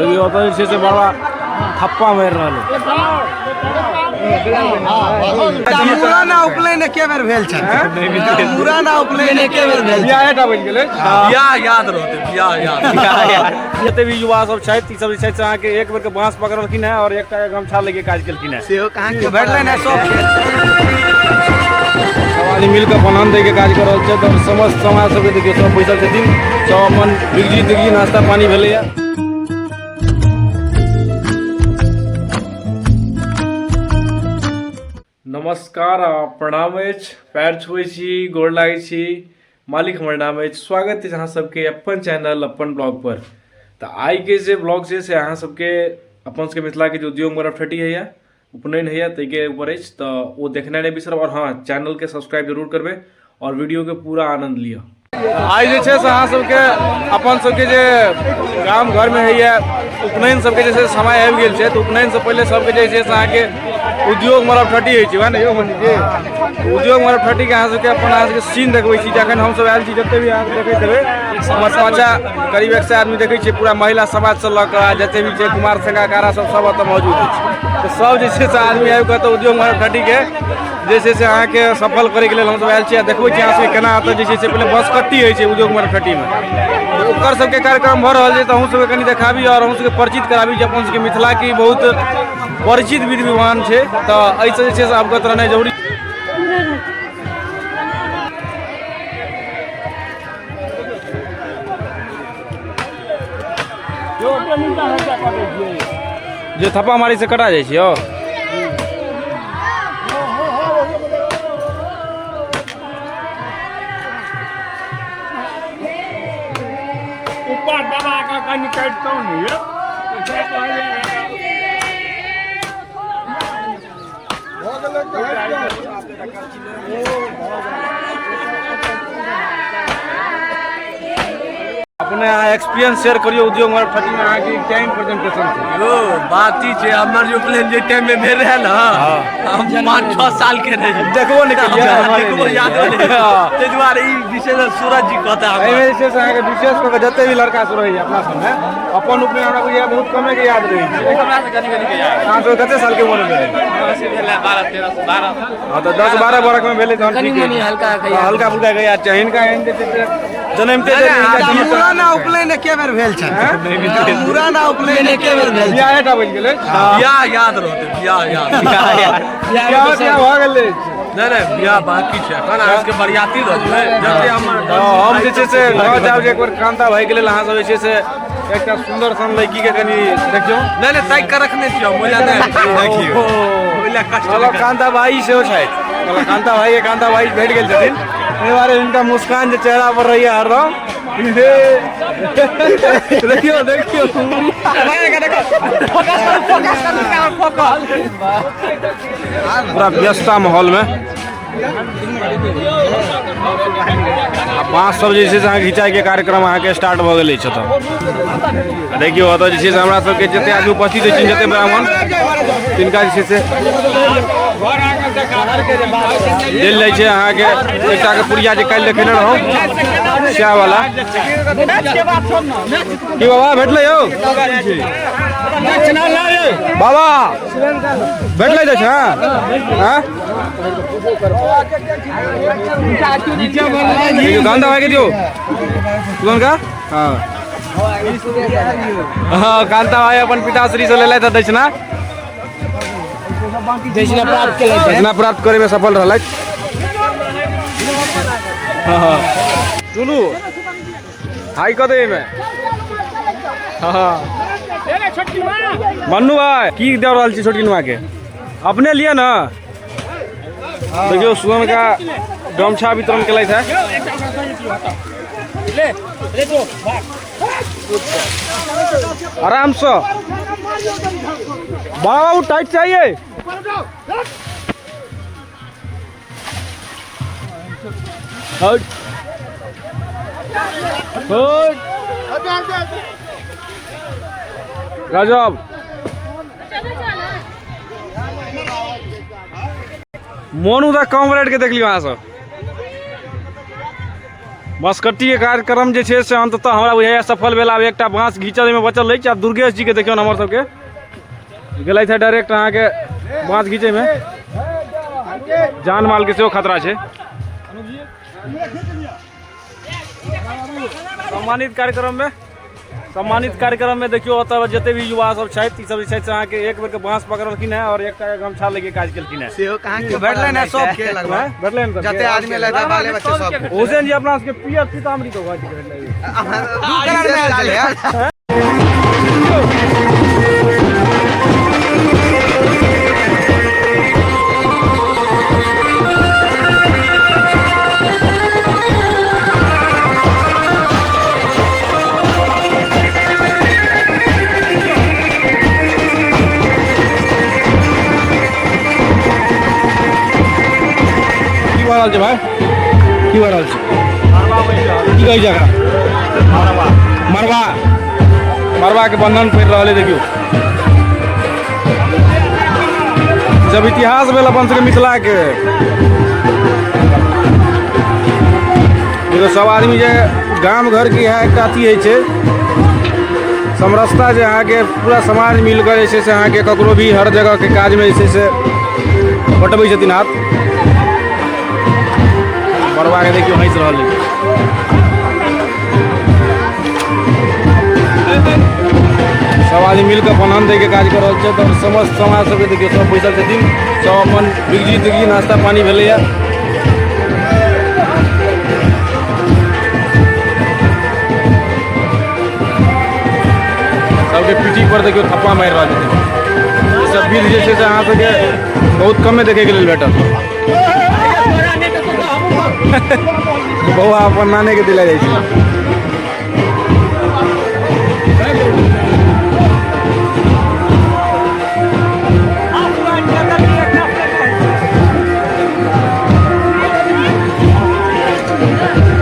से बड़ा थप्पा मार रहा पुराना उपनयन एके बेर भेल छै पुराना उपनयन एके बेर भेल बियाहटा बनि गेलै बियाह याद रहतै बियाह याद जते भी युवा सब छथि ई सब जे छै से अहाँके एक बेर के बांस पकड़लखिन है और एकटा गमछा लेके काज केलखिन है सेहो कहाँ के भेटलै ने सब आदमी मिल के बनान दे के काज कर रहल छै तऽ समस्त समाज सबके देखियो सब बैसल छथिन सब अपन बिगजी नाश्ता पानी भेलैया। नमस्कार प्रणाम अछि पैर छुए छी गोर लागै छी मालिक हमर नाम अछि स्वागत अछि अहाँ सबके अपन चैनल अपन ब्लॉग पर। तऽ आइ के जे ब्लॉग छै से अहाँ सबके अपन सबके मिथिला के जे उद्योग मरफठी है उपनयन है ताहिके ऊपर अछि तऽ वो देखना नहीं बिसरब और हाँ चैनल के सब्सक्राइब जरूर करबे और वीडियो के पूरा आनंद लियो। आइ जे छै से अहाँ सबके अपन सबके जे गाम घर में है उपनयन सबके जे समय आबि गेल छै तऽ उपनयन से पहले सबके जे छै से अहाँके उद्योग मरफठी होइ छै वएह ने यौ मनी जी उद्योग मरफठी के अहाँ सबके अपन अहाँ सबके सीन देखबै छी जखन हमसब आयल छी जते भी अहाँ देखैत हेबै हमर पाँचा करीब 100 आदमी देखै छियै पूरा महिला समाज से लऽ कऽ जते भी छै कुमार संघाकारा सब एतऽ मौजूद अछि तऽ सब जे छै से आदमी आबि कऽ तऽ उद्योग मरफठी के जे छै से अहाँके सफल करैके लेल हमसब आयल छी आ देखबै छी अहाँ सबके केना एतऽ जे छै से पहिले बसकट्टी होइ छै उद्योग मरफठी में ओकर सबके कार्यक्रम भऽ रहल छै तऽ अहूँ सबके कनि देखाबी और अहूँ सबके परिचित कराबी जे अपन सबके मिथिला की बहुत परिचित विधि विधान छै तऽ एहिसँ जे छै से अवगत रहनाइ जरूरी। जे थप्पा मारी से कटा जाइ छै यौ ऊपर दबा का कहीं काटता नहीं है अपने एक्सपीरियंस शेयर करियो उद्योग मरफठी में आगे टाइम प्रेजेंटेशन यो बात ई छै हमर जो प्लेन जे टाइम में भेल रहे ना हम 5-6 साल के रहे देखबो नहीं करिए देखबो याद नहीं ते दुआरे ई विशेष सूरज जी कहता है एमे जे छै से अहाँके विशेष कऽ के जते भी लड़का सब रहैया अपना सब में अपन उपने हमरा बुझाय बहुत कमे के याद रहै छै हमरा से कनी के याद अहाँ सब कते साल के उम्र में रहे से भेला 12 हां तो 10-12 बरख में भेले तहन ठीक है हल्का फुल्का के याद छै हिनका एहन जे छै जन्मते पुराना उपनयन एके बेर भेल छै पुराना उपनयन एके बेर भेल बियाहटा बनि गेलै बियाह याद रहतै बियाह याद बियाह भऽ गेलै नहीं बियाह बाकी छै एखन आज के बरियाती रह जेबै जते हम जे छै से गाँव जाब जे एक बेर कांता भाई के लेल अहाँ सब जे छै से एकटा सुंदर सन लड़की के कनी देखियो नहीं ताकि के रखने छियो मोला नहीं देखियो मोला कष्ट कांता भाई सेहो छथि कांता भाई भेट गेल छथिन एहि बारे इनका मुस्कान जो चेहरा पर रही है हरदम देखियो पूरा व्यस्तता माहौल में बाँस सब जे छै से अहाँ घिचाई के कार्यक्रम अहाँ के स्टार्ट भऽ गेल छै देखियो ओतऽ जे छै से हमरा सबके जते आदमी उपस्थित छै जते ब्राह्मण तिनका जे छै से देल जाइ छै अहाँ के एकटा के पुरिया जे काल्हि देखेने रहौ स्या वाला की बाबा भेटलै यौ बाबा भेटलै जाइ छै हाँ गांधा भाई के दियो तुरंत का हाँ कांता भाई अपन पिताश्री से लेलथि दक्षिणा प्राप्त करे में सफल रहलथि। सुनू हाई कऽ दे में मन्नू भाई की दे रहल छी छोटकी नुआ के अपने लिए ना देखियो सुगम का गमछा वितरण केलथि है आराम से बाबू टाइट चाहिए गजब मोनू तो कम रेट के देख लियो अहाँ सब बसकट्टी के कार्यक्रम जे छै से अंततः हमरा बुझाइए सफल भेल। आब एकटा बाँस घीचल में बचल अछि। आ दुर्गेश जी के देखियौ हमर सबके गेलथि है डायरेक्ट अहाँ के बाँस घीचे में। जान माल के सेहो खतरा छै। सम्मानित कार्यक्रम में देखियो ओतऽ जते भी युवा सब छथि ई सब जे छै से अहाँ के एक बेर के बाँस पकड़लखिन है और एकटा गमछा लेके काज केलखिन है। सेहो कहाँ के भेटलै ना सब के लगभग भेटलै ने जते आदमी लेता बाले बच्चे सब हुसैन जी अपना सबके पियर सीतामढ़ी के घर भेटलै। दू कलर में आयल है। की भाई की रहल छै की कहै छै एकरा मरवा के बंधन पड़ि रहल है। देखियो जब इतिहास भेल अपन सबके मिथिला के देखो सब आदमी जे गाम घर के यहाँ एकटा अथी होइ छै समरसता जे अहाँ के पूरा समाज मिलकर जे छै से अहाँ के ककरो भी हर जगह के काज में जे छै से बटबै छथिन हाथ। मरवा के देखियो हंस रहल है। सब आदमी मिलकर बन्हन दे के काज कर रहल छै। तो समस्त समाज सबके देखियो सब बैसल छथिन। सब अपन बिगजी नाश्ता पानी भेलैया। सबके पीठी पर देखियो थप्पा मारि रहल छथिन। ई सब विध जे छै से अहाँ सबके बहुत कमे देखे के लेल भेटत। बउआ अपन नाने के दिला जाइ छै।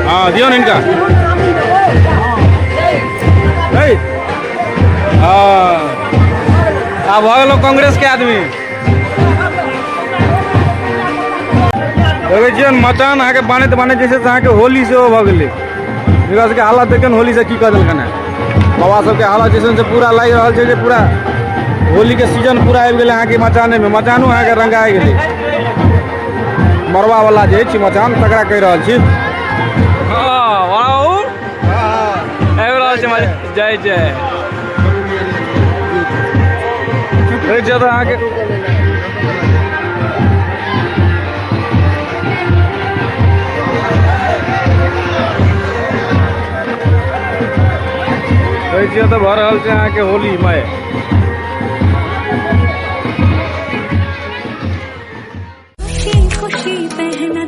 हाँ दियो ना इनका। अब भऽ गेलौ कांग्रेस के आदमी। देखै छियै मचान अहाँके बानैत जे छै से अहाँके होली सेहो भऽ गेलै। एकरा सबके हालत देखियौ होली से की कऽ देलखन है। बाबा सबके हालत जे छै से पूरा लागि रहल छै जे पूरा होली के सीजन पूरा आबि गेलै अहाँके मचाने में। मचानो अहाँके रंगा गेलै। मरवा वाला जे छै मचान तकरा कहि रहल छी। जय जय अहाँके तो भऽ रहल छै अहाँके होली में। खुशी पहना